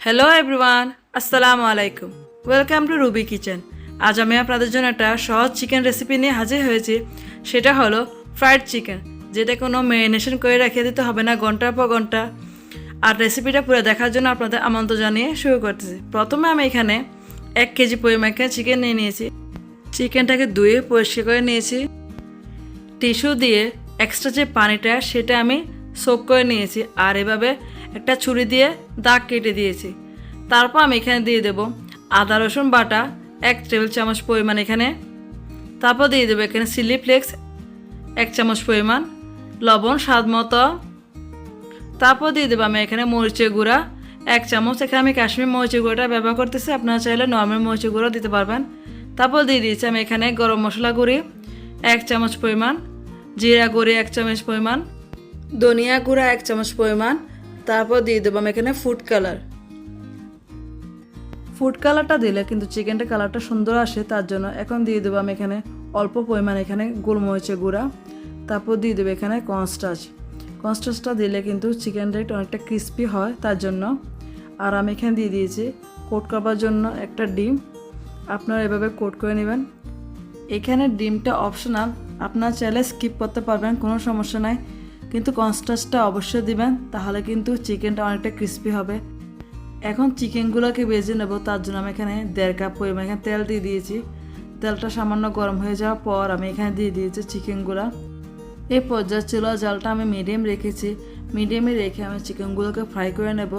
Hello everyone, আসসালামু আলাইকুম। Welcome to Ruby kitchen. আজ আমি আপনাদের জন্য একটা সহজ চিকেন রেসিপি নিয়ে হাজির হয়েছি। সেটা হলো ফ্রাইড চিকেন, যেটা কোনো ম্যারিনেশন করে রেখে দিতে হবে না ঘন্টার পর ঘন্টা। আর রেসিপিটা পুরো দেখার জন্য আপনাদের আমন্ত্রণ জানিয়ে শুরু করতেছি। প্রথমে আমি এখানে 1 কেজি পরিমাণ চিকেন নিয়ে নিয়েছি। চিকেনটাকে ধুয়ে পরিষ্কার করে নিয়েছি। টিস্যু দিয়ে এক্সট্রা যে পানিটা সেটা আমি সোক করে নিয়েছি, আর এভাবে একটা ছুরি দিয়ে দাগ কেটে দিয়েছি। তারপর আমি এখানে দিয়ে দেব আদা রসুন বাটা 1 টেবিল চামচ পরিমাণ এখানে। তারপর দিয়ে দেবো এখানে চিলি ফ্লেক্স 1 চামচ পরিমাণ, লবণ স্বাদ মতো। তারপর দিয়ে দেবো আমি এখানে মরিচের গুঁড়া 1 চামচ। এখানে আমি কাশ্মীর মরিচের গুঁড়োটা ব্যবহার করতেছি, আপনারা চাইলে নর্মাল মরিচের গুঁড়ো দিতে পারবেন। তারপর দিয়ে দিয়েছি আমি এখানে গরম মশলা গুঁড়ি 1 চামচ পরিমাণ, জিরা গুঁড়ি 1 চামচ পরিমাণ, ধনিয়া গুঁড়া 1 চামচ পরিমাণ। তারপর দিয়ে দেবো আমি এখানে ফুড কালারটা দিলে কিন্তু চিকেনটা কালারটা সুন্দর আসে, তার জন্য। এখন দিয়ে দেবো আমি এখানে অল্প পরিমাণ এখানে গোলমরিচের গুঁড়া। তারপর দিয়ে দেবো এখানে কর্নস্টার্চটা দিলে কিন্তু চিকেনটা একটু অনেকটা ক্রিস্পি হয়, তার জন্য। আর আমি এখানে দিয়ে দিয়েছি কোট করবার জন্য একটা ডিম। আপনারা এভাবে কোট করে নেবেন। এখানে ডিমটা অপশনাল, আপনারা চাইলে স্কিপ করতে পারবেন, কোনো সমস্যা নাই। কিন্তু কর্নস্টার্চটা অবশ্যই দিবেন, তাহলে কিন্তু চিকেনটা অনেকটা ক্রিস্পি হবে। এখন চিকেনগুলোকে ভেজে নেব, তার জন্য আমি এখানে 1.5 কাপ পরিমাণ এখানে তেল দিয়ে দিয়েছি। তেলটা সামান্য গরম হয়ে যাওয়ার পর আমি এখানে দিয়ে দিয়েছি চিকেনগুলো। এই পর্যায়ে চুলার জালটা আমি মিডিয়াম রেখেছি। মিডিয়ামে রেখে আমি চিকেনগুলোকে ফ্রাই করে নেব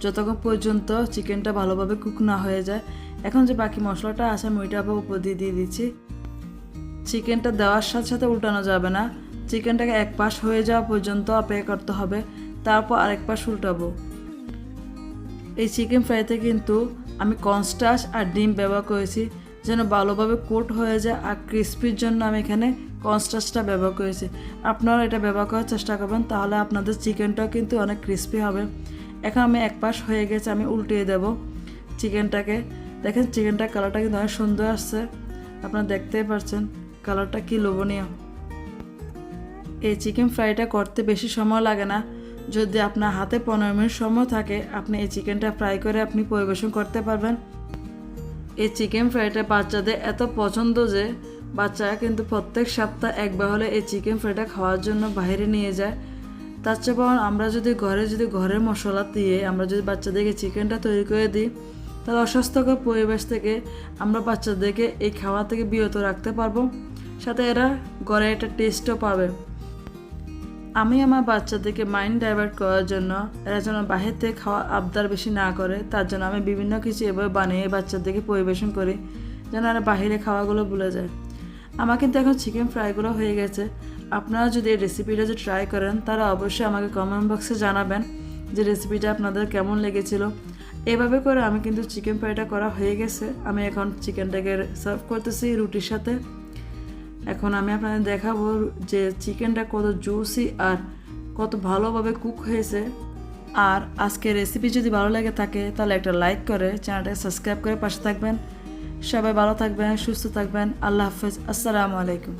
যতক্ষণ পর্যন্ত চিকেনটা ভালোভাবে কুক না হয়ে যায়। এখন যে বাকি মশলাটা আছে আমি ওইটা আবার উপর দিয়ে দিচ্ছি। চিকেনটা দেওয়ার সাথে সাথে উল্টানো যাবে না, চিকেনটাকে এক পাশ হয়ে যাওয়া পর্যন্ত অপেক্ষা করতে হবে, তারপর আরেক পাশ উল্টাবো। এই চিকেন ফ্রাইতে কিন্তু আমি কর্নস্টার্চ আর ডিম ব্যবহার করেছি যেন ভালোভাবে কোট হয়ে যায়, আর ক্রিস্পির জন্য আমি এখানে কর্নস্টার্চটা ব্যবহার করেছি। আপনারা এটা ব্যবহার করার চেষ্টা করবেন, তাহলে আপনাদের চিকেনটাও কিন্তু অনেক ক্রিস্পি হবে। এখন আমি এক পাশ হয়ে গেছে, আমি উল্টিয়ে দেব চিকেনটাকে। দেখেন চিকেনটার কালারটা কিন্তু অনেক সুন্দর আসছে, আপনারা দেখতেই পাচ্ছেন কালারটা কি লোভনীয়। এই চিকেন ফ্রাইটা করতে বেশি সময় লাগে না। যদি আপনার হাতে 15 মিনিট সময় থাকে, আপনি এই চিকেনটা ফ্রাই করে আপনি পরিবেশন করতে পারবেন। এই চিকেন ফ্রাইটা বাচ্চাদের এত পছন্দ যে বাচ্চারা কিন্তু প্রত্যেক সপ্তাহে একবার হলে এই চিকেন ফ্রাইটা খাওয়ার জন্য বাইরে নিয়ে যায়। তার চেয়ে বরং আমরা যদি ঘরের মশলা দিয়ে আমরা যদি বাচ্চাদেরকে চিকেনটা তৈরি করে দিই, তাহলে অস্বাস্থ্যকর পরিবেশ থেকে আমরা বাচ্চাদেরকে এই খাওয়া থেকে বিরত রাখতে পারবো, সাথে এরা ঘরে একটা টেস্টও পাবে। আমি আমার বাচ্চাদেরকে মাইন্ড ডাইভার্ট করার জন্য, এরা যেন বাহির থেকে খাওয়া আবদার বেশি না করে, তার জন্য আমি বিভিন্ন কিছু এভাবে বানিয়ে বাচ্চাদেরকে পরিবেশন করি যেন এরা বাহিরে খাওয়াগুলো ভুলে যায়। আমার কিন্তু এখন চিকেন ফ্রাইগুলো হয়ে গেছে। আপনারা যদি এই রেসিপিটা যদি ট্রাই করেন, তারা অবশ্যই আমাকে কমেন্ট বক্সে জানাবেন যে রেসিপিটা আপনাদের কেমন লেগেছিল। এভাবে করে আমি কিন্তু চিকেন ফ্রাইটা করা হয়ে গেছে। আমি এখন চিকেনটাকে সার্ভ করতেছি রুটির সাথে। এখন আমি আপনাদের দেখাবো যে চিকেনটা কত জুসি আর কত ভালোভাবে কুক হয়েছে। আর আজকের রেসিপি যদি ভালো লাগে থাকে, তাহলে একটা লাইক করে চ্যানেলটাকে সাবস্ক্রাইব করে পাশে থাকবেন। সবাই ভালো থাকবেন, সুস্থ থাকবেন। আল্লাহ হাফেজ, আসসালামু আলাইকুম।